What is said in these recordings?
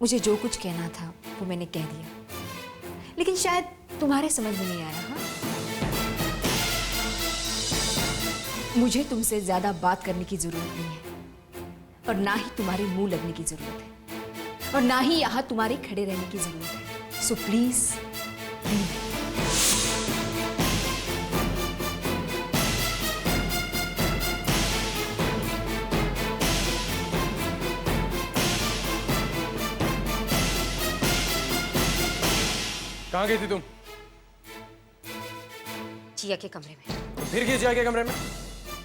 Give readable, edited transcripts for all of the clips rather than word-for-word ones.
मुझे जो कुछ कहना था वो मैंने कह दिया, लेकिन शायद तुम्हारे समझ में नहीं आया। हाँ, मुझे तुमसे ज्यादा बात करने की जरूरत नहीं है, और ना ही तुम्हारे मुंह लगने की जरूरत है, और ना ही यहां तुम्हारे खड़े रहने की जरूरत है। So please leave. कहाँ गई थी तुम? जिया के कमरे में। तो फिर गई जिया के कमरे में?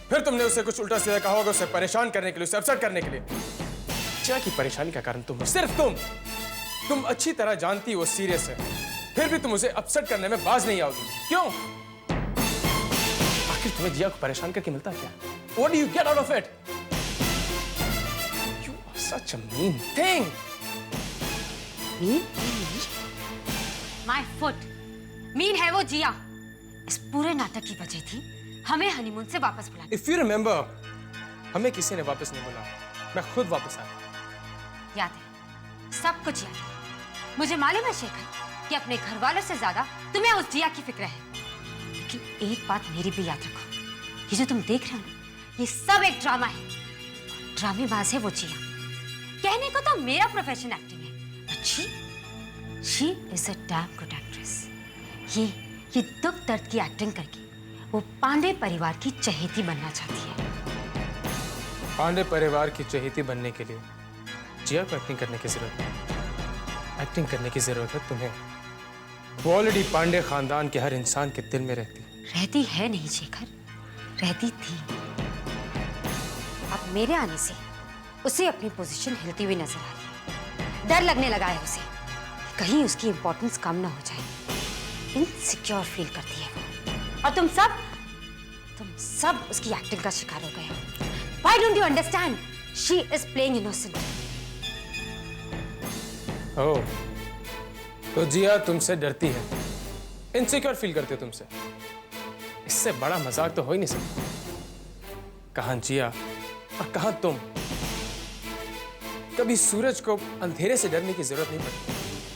फिर तुमने उससे कुछ उल्टा सीधा कहा होगा, उसे परेशान करने के लिए, उसे अपसेट करने के लिए। जिया की परेशानी का कारण तुम हो, सिर्फ तुम। तुम अच्छी तरह जानती हो सीरियस है, फिर भी तुम उसे अपसेट करने में बाज नहीं आओगी। क्यों? आखिर तुम्हें जिया को परेशान करके मिलता क्या? What do you get out of it? You are such a mean thing. Mean? My foot. Mean है वो जिया। इस पूरे नाटक की वजह थी हमें हनीमून से वापस बुलाना। If you remember, हमें किसी ने वापस नहीं बुलाया, मैं खुद वापस आया। याद है, सब कुछ याद है। मुझे मालूम है शेखर कि अपने घर वालों से ज्यादा तुम्हें उस जिया की फिक्र है, लेकिन एक बात मेरी भी याद रखो, ये जो तुम देख रहे हो ना, ये सब एक ड्रामा है। ड्रामेबाज है वो जिया। कहने को तो मेरा प्रोफेशन एक्टिंग है, but she is a damn good actress. ये दुख दर्द की एक्टिंग करके वो पांडे परिवार की चहेती बनना चाहती है। पांडे परिवार की चहेती बनने के लिए जिया को एक्टिंग करने की जरूरत है। एक्टिंग करने की जरूरत है तुम्हें। वो ऑलरेडी पांडे खानदान के हर इंसान के दिल में रहती है नहीं शेखर, रहती थी। अब मेरे आने से उसे अपनी पोजीशन हिलती हुई नजर आ रही है। डर लगने लगा है उसे, कहीं उसकी इंपॉर्टेंस कम ना हो जाए। इनसिक्योर फील करती है वो। और तुम सब उसकी एक्टिंग का शिकार हो गए हो। Why don't you understand? She is playing innocent. ओह, तो जिया तुमसे डरती है, इनसिक्योर फील करती है तुमसे। इससे बड़ा मजाक तो हो ही नहीं सकता। कहां जिया और कहां तुम। कभी सूरज को अंधेरे से डरने की जरूरत नहीं पड़ती।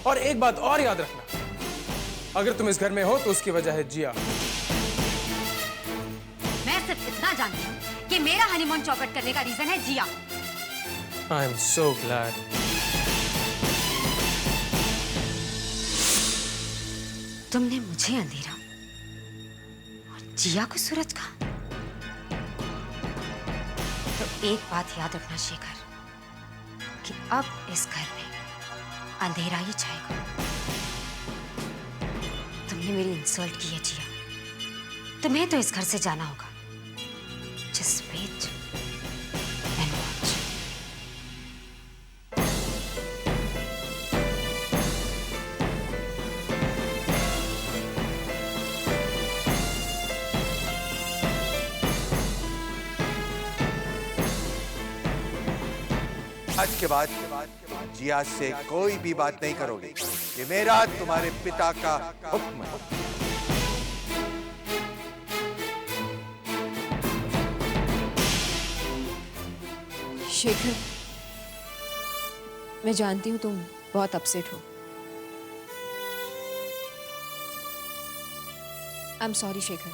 और एक बात और याद रखना, अगर तुम इस घर में हो तो उसकी वजह है जिया। मैं सिर्फ इतना जानती हूँ कि मेरा हनीमून चौपट करने का रीजन है जिया। I am so glad. तुमने मुझे अंधेरा और जिया को सूरज कहा। तो एक बात याद रखना शेखर, कि अब इस घर में अंधेरा ही छाएगा। तुमने मेरी इंसल्ट की है जिया, तुम्हें तो इस घर से जाना होगा। Just wait and watch. आज के बाद जिया से कोई भी बात नहीं करोगे। ये मेरा तुम्हारे पिता का हुक्म है। शेखर, मैं जानती हूँ तुम बहुत अपसेट हो। आई एम सॉरी शेखर,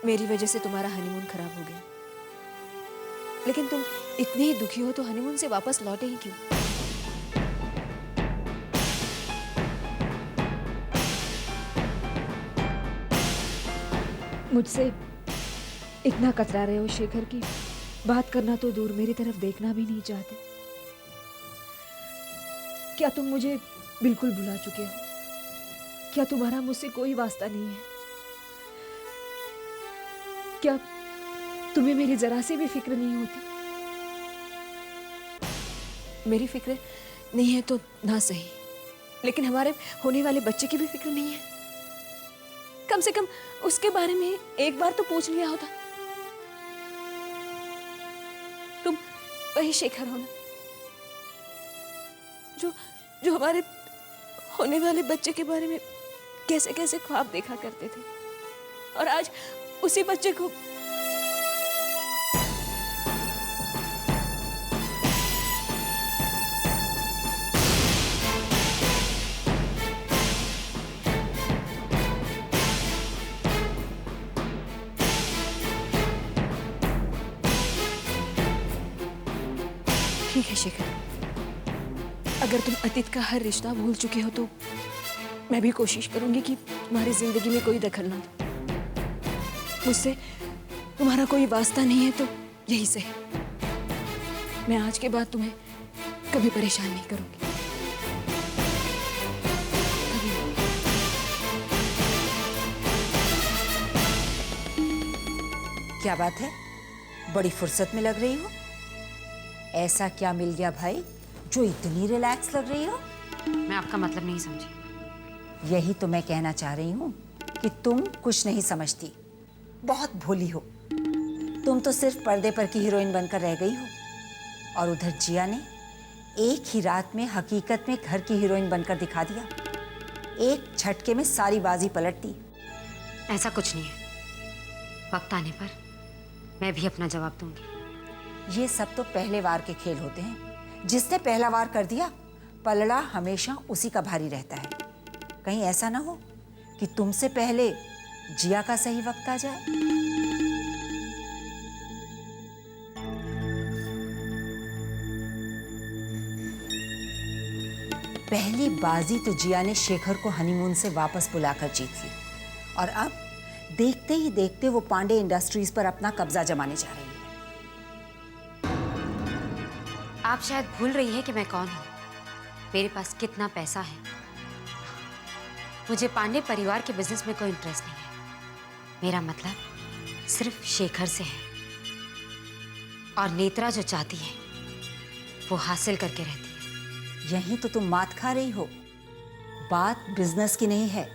मेरी वजह से तुम्हारा हनीमून खराब हो गया। लेकिन तुम इतने ही दुखी हो तो हनीमून से वापस लौटे ही क्यों? मुझसे इतना कतरा रहे हो शेखर की बात करना तो दूर, मेरी तरफ देखना भी नहीं चाहते। क्या तुम मुझे बिल्कुल भुला चुके हो? क्या तुम्हारा मुझसे कोई वास्ता नहीं है? क्या तुम्हें मेरी जरा से भी फिक्र नहीं होती? मेरी फिक्र नहीं है तो ना सही, लेकिन हमारे होने वाले बच्चे की भी फिक्र नहीं है। कम से कम उसके बारे में एक बार तो पूछ लिया होता। तुम वही शेखर हो ना जो हमारे होने वाले बच्चे के बारे में कैसे कैसे ख्वाब देखा करते थे, और आज उसी बच्चे को अगर तुम अतीत का हर रिश्ता भूल चुके हो तो मैं भी कोशिश करूंगी कि तुम्हारी जिंदगी में कोई दखल ना हो। मुझसे तुम्हारा कोई वास्ता नहीं है तो यही से मैं आज के बाद तुम्हें कभी परेशान नहीं करूंगी। कभी नहीं। क्या बात है, बड़ी फुर्सत में लग रही हो? ऐसा क्या मिल गया भाई जो इतनी रिलैक्स लग रही हो? मैं आपका मतलब नहीं समझी। यही तो मैं कहना चाह रही हूँ कि तुम कुछ नहीं समझती, बहुत भोली हो। तुम तो सिर्फ पर्दे पर की हीरोइन बनकर रह गई हो, और उधर जिया ने एक ही रात में हकीकत में घर की हीरोइन बनकर दिखा दिया। एक झटके में सारी बाजी पलट दी। ऐसा कुछ नहीं है, वक्त आने पर मैं भी अपना जवाब दूंगी। ये सब तो पहले वार के खेल होते हैं। जिसने पहला वार कर दिया, पलड़ा हमेशा उसी का भारी रहता है। कहीं ऐसा ना हो कि तुमसे पहले जिया का सही वक्त आ जाए। पहली बाजी तो जिया ने शेखर को हनीमून से वापस बुलाकर जीत ली, और अब देखते ही देखते वो पांडे इंडस्ट्रीज पर अपना कब्जा जमाने जा रही है। आप शायद भूल रही है कि मैं कौन हूँ, मेरे पास कितना पैसा है। मुझे पांडे परिवार के बिजनेस में कोई इंटरेस्ट नहीं है। मेरा मतलब सिर्फ शेखर से है, और नेत्रा जो चाहती है वो हासिल करके रहती है। यहीं तो तुम मात खा रही हो। बात बिजनेस की नहीं है।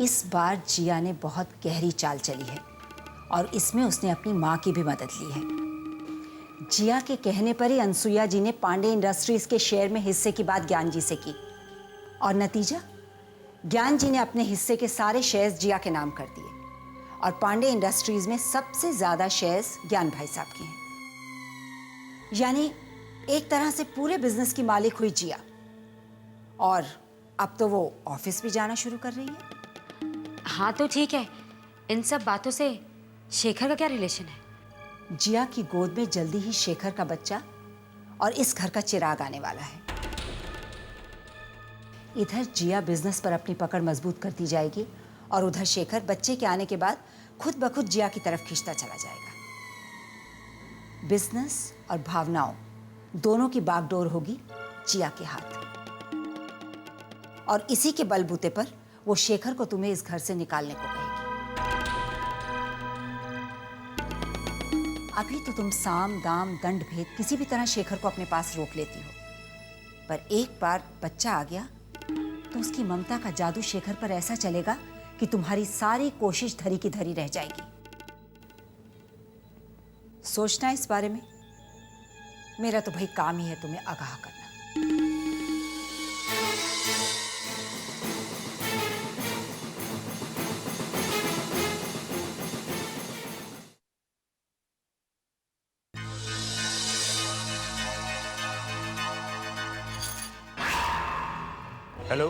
इस बार जिया ने बहुत गहरी चाल चली है, और इसमें उसने अपनी माँ की भी मदद ली है। जिया के कहने पर ही अनसुईया जी ने पांडे इंडस्ट्रीज के शेयर में हिस्से की बात ज्ञान जी से की, और नतीजा ज्ञान जी ने अपने हिस्से के सारे शेयर्स जिया के नाम कर दिए, और पांडे इंडस्ट्रीज में सबसे ज्यादा शेयर्स ज्ञान भाई साहब के हैं। यानी एक तरह से पूरे बिजनेस की मालिक हुई जिया, और अब तो वो ऑफिस भी जाना शुरू कर रही है। हाँ तो ठीक है, इन सब बातों से शेखर का क्या रिलेशन है? जिया की गोद में जल्दी ही शेखर का बच्चा और इस घर का चिराग आने वाला है। इधर जिया बिजनेस पर अपनी पकड़ मजबूत करती जाएगी, और उधर शेखर बच्चे के आने के बाद खुद ब खुद जिया की तरफ खींचता चला जाएगा। बिजनेस और भावनाओं दोनों की बागडोर होगी जिया के हाथ, और इसी के बलबूते पर वो शेखर को तुम्हें इस घर से निकालने को कहेगी। अभी तो तुम साम दाम दंड भेद किसी भी तरह शेखर को अपने पास रोक लेती हो, पर एक बार बच्चा आ गया तो उसकी ममता का जादू शेखर पर ऐसा चलेगा कि तुम्हारी सारी कोशिश धरी की धरी रह जाएगी। सोचना इस बारे में। मेरा तो भाई काम ही है तुम्हें आगाह करना। हेलो।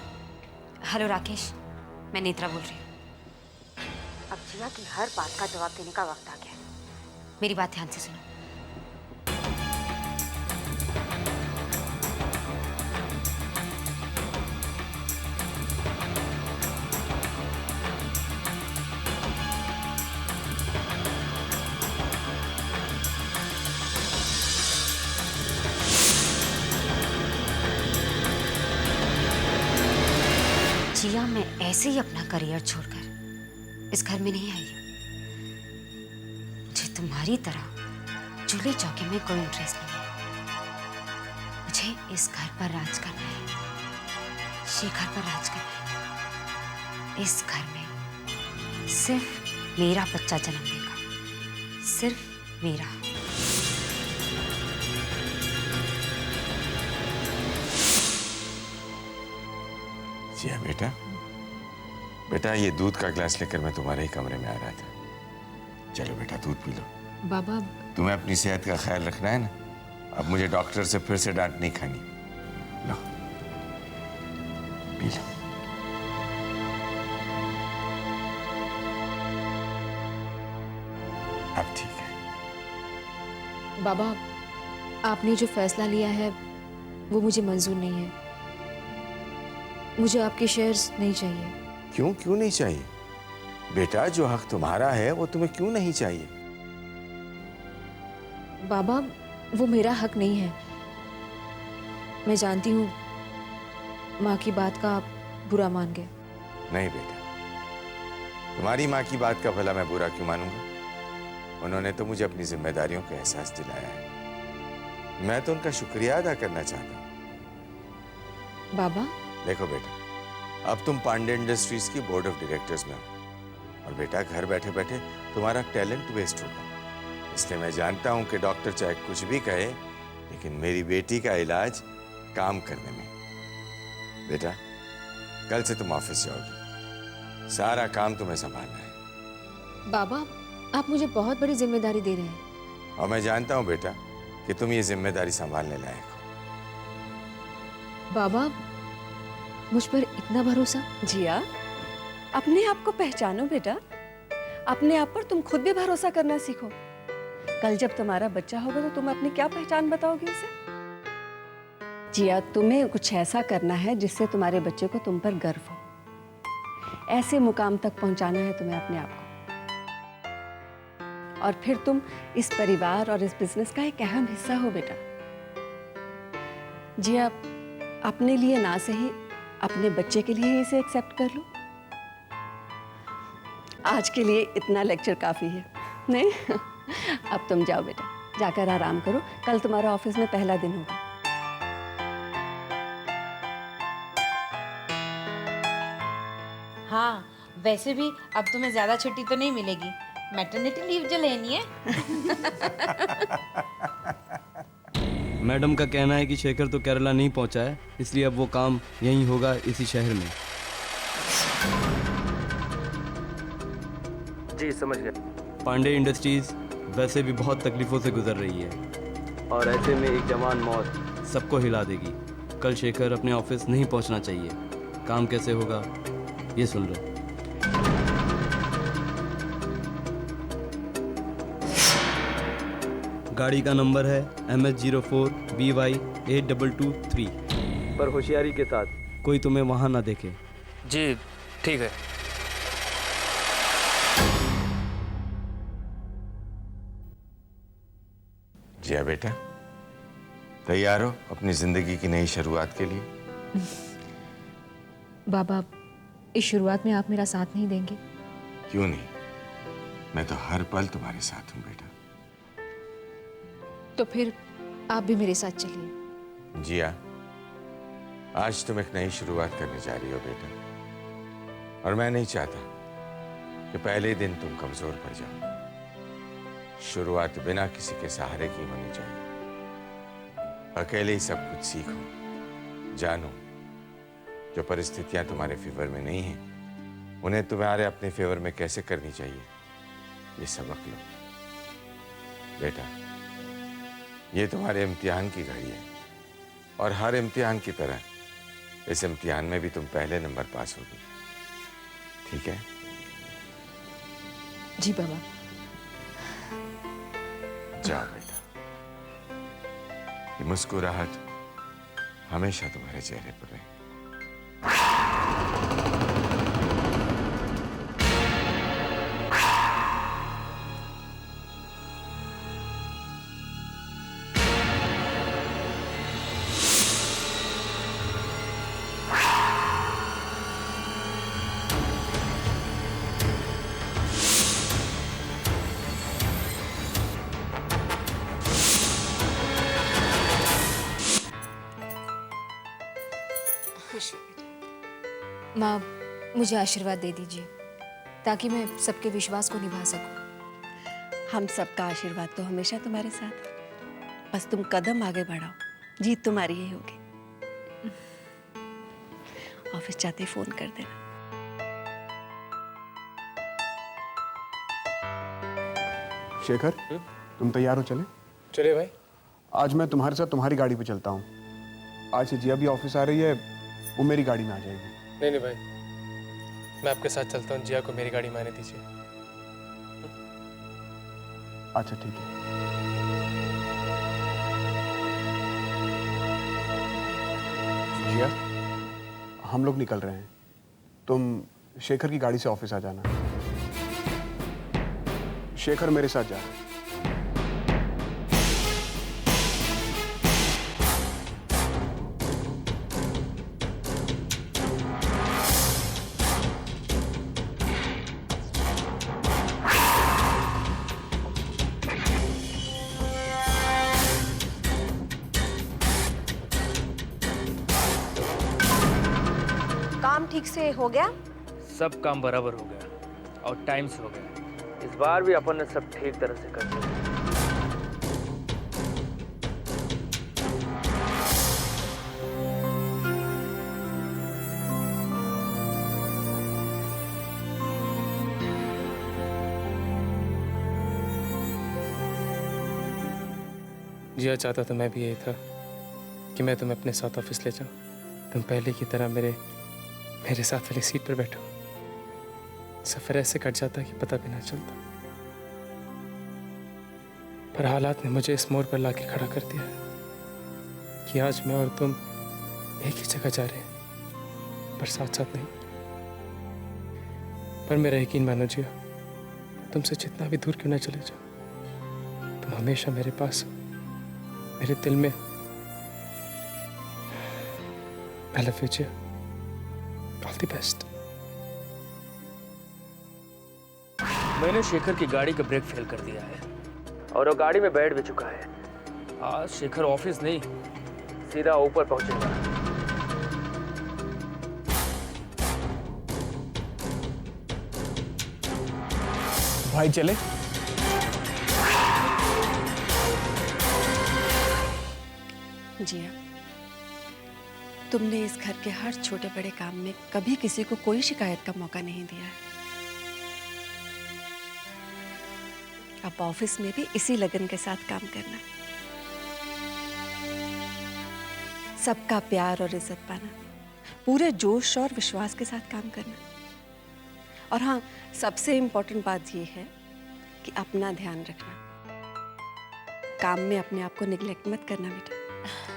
हेलो राकेश, मैं नेत्रा बोल रही हूँ। अब जिया की हर बात का जवाब देने का वक्त आ गया है। मेरी बात ध्यान से सुनो। जिया मैं ऐसे ही अपना करियर छोड़कर इस घर में नहीं आई हूँ। मुझे तुम्हारी तरह चूल्हे चौके में कोई इंटरेस्ट नहीं है। मुझे इस घर पर राज करना है, शेखर पर राज करना है। इस घर में सिर्फ मेरा बच्चा जन्म लेगा, सिर्फ मेरा। जी हाँ बेटा, बेटा ये दूध का गिलास लेकर मैं तुम्हारे ही कमरे में आ रहा था। चलो बेटा दूध पी लो। बाबा, तुम्हें अपनी सेहत का ख्याल रखना है ना। अब मुझे डॉक्टर से फिर से डांट नहीं खानी। लो पी लो। अब ठीक है। बाबा, आपने जो फैसला लिया है वो मुझे मंजूर नहीं है। मुझे आपके शेयर्स नहीं चाहिए। क्यों नहीं चाहिए? बेटा, जो हक तुम्हारा है वो तुम्हें क्यों नहीं चाहिए? बाबा, वो मेरा हक नहीं है। मैं जानती हूँ माँ की बात का आप बुरा मान गए। नहीं बेटा, तुम्हारी माँ की बात का भला मैं बुरा क्यों मानूंगा? उन्होंने तो मुझे अपनी जिम्मेदारियों का एहसास दिलाया है। मैं तो उनका शुक्रिया अदा करना चाहता हूँ। बाबा, देखो बेटा, अब तुम पांडे इंडस्ट्रीज की बोर्ड ऑफ डायरेक्टर्स में हो, और बेटा घर बैठे बैठे तुम्हारा टैलेंट वेस्ट होगा। इसलिए मैं जानता हूं कि डॉक्टर चाहे कुछ भी कहे, लेकिन मेरी बेटी का इलाज काम करने में। बेटा, कल से तुम ऑफिस जाओगी, सारा काम तुम्हें संभालना है। बाबा, आप मुझे बहुत बड़ी जिम्मेदारी दे रहे हैं। और मैं जानता हूं बेटा कि तुम ये जिम्मेदारी संभालने लायक हो। बाबा, मुझ पर इतना भरोसा? जिया, अपने आप को पहचानो बेटा। अपने आप पर तुम खुद भी भरोसा करना सीखो। कल जब तुम्हारा बच्चा होगा तो तुम अपनी क्या पहचान बताओगे उसे? जिया, तुम्हें कुछ ऐसा करना है जिससे तुम्हारे बच्चे को तुम पर गर्व हो। ऐसे मुकाम तक पहुंचाना है तुम्हें अपने आप को, और फिर तुम इस परिवार और इस बिजनेस का एक अहम हिस्सा हो बेटा। जिया, अपने लिए ना सही, अपने बच्चे के लिए इसे एक्सेप्ट कर लो। आज के लिए इतना लेक्चर काफी है, नहीं? अब तुम जाओ बेटा, जाकर आराम करो। कल तुम्हारा ऑफिस में पहला दिन होगा। हाँ, वैसे भी अब तुम्हें ज्यादा छुट्टी तो नहीं मिलेगी। मैटरनिटी लीव जो लेनी है। मैडम का कहना है कि शेखर तो केरला नहीं पहुंचा है, इसलिए अब वो काम यहीं होगा, इसी शहर में। जी समझ गया। पांडे इंडस्ट्रीज वैसे भी बहुत तकलीफों से गुजर रही है, और ऐसे में एक जवान मौत सबको हिला देगी। कल शेखर अपने ऑफिस नहीं पहुंचना चाहिए। काम कैसे होगा ये सुन लो। गाड़ी का नंबर है MS04BY8223। पर होशियारी के साथ, कोई तुम्हें वहां ना देखे। जी ठीक है। जिया बेटा, तैयार हो अपनी जिंदगी की नई शुरुआत के लिए? बाबा, इस शुरुआत में आप मेरा साथ नहीं देंगे? क्यों नहीं, मैं तो हर पल तुम्हारे साथ हूं बेटा। तो फिर आप भी मेरे साथ चलिए। जिया, आज तुम एक नई शुरुआत करने जा रही हो बेटा, और मैं नहीं चाहता कि पहले दिन तुम कमजोर पड़ जाओ। शुरुआत बिना किसी के सहारे की होनी चाहिए। अकेले ही सब कुछ सीखो, जानो। जो परिस्थितियां तुम्हारे फेवर में नहीं हैं, उन्हें तुम्हारे अपने फेवर में कैसे करनी चाहिए, ये सबक लो बेटा। ये तुम्हारे इम्तिहान की घड़ी है, और हर इम्तिहान की तरह इस इम्तिहान में भी तुम पहले नंबर पास होगी, ठीक है? जी बाबा। जाओ बेटा, ये मुस्कुराहट हमेशा तुम्हारे चेहरे पर रहे। माँ, मुझे आशीर्वाद दे दीजिए ताकि मैं सबके विश्वास को निभा सकूं। हम सबका आशीर्वाद तो हमेशा तुम्हारे साथ है। बस तुम कदम आगे बढ़ाओ, जीत तुम्हारी ही होगी। ऑफिस जाते ही फोन कर देना। शेखर, तुम तैयार हो? चले चलिए भाई। आज मैं तुम्हारे साथ तुम्हारी गाड़ी पे चलता हूँ। आज से जिया भी ऑफिस आ रही है, वो मेरी गाड़ी में आ जाएगी। नहीं भाई, मैं आपके साथ चलता हूँ। जिया को मेरी गाड़ी में आने दीजिए। अच्छा ठीक है। जिया, हम लोग निकल रहे हैं। तुम शेखर की गाड़ी से ऑफिस आ जाना। शेखर मेरे साथ जा रहा है। काम ठीक से हो गया? सब काम बराबर हो गया और टाइम से हो गया। इस बार भी अपन ने सब ठीक तरह से कर दिया। जिया चाहता तो मैं भी यही था कि मैं तुम्हें अपने साथ ऑफिस ले जाऊं, तुम पहले की तरह मेरे साथ वाली सीट पर बैठो। सफर ऐसे कट जाता कि पता भी ना चलता, पर हालात ने मुझे इस मोड़ पर लाके खड़ा कर दिया कि आज मैं और तुम एक ही जगह जा रहे हैं, पर साथ साथ नहीं। पर मेरा यकीन मानो जिया, तुमसे जितना भी दूर क्यों ना चले जाओ, तुम हमेशा मेरे पास हो, मेरे दिल में। I love you, Jiya. All the best. मैंने शेखर की गाड़ी का ब्रेक फेल कर दिया है और वो गाड़ी में बैठ भी चुका है। आज शेखर ऑफिस नहीं, सीधा ऊपर पहुंचेगा। भाई चले? जिया, तुमने इस घर के हर छोटे बड़े काम में कभी किसी को कोई शिकायत का मौका नहीं दिया है। अब ऑफिस में भी इसी लगन के साथ काम करना, सबका प्यार और इज्जत पाना, पूरे जोश और विश्वास के साथ काम करना। और हाँ, सबसे इम्पोर्टेंट बात यह है कि अपना ध्यान रखना, काम में अपने आप को निग्लेक्ट मत करना बेटा।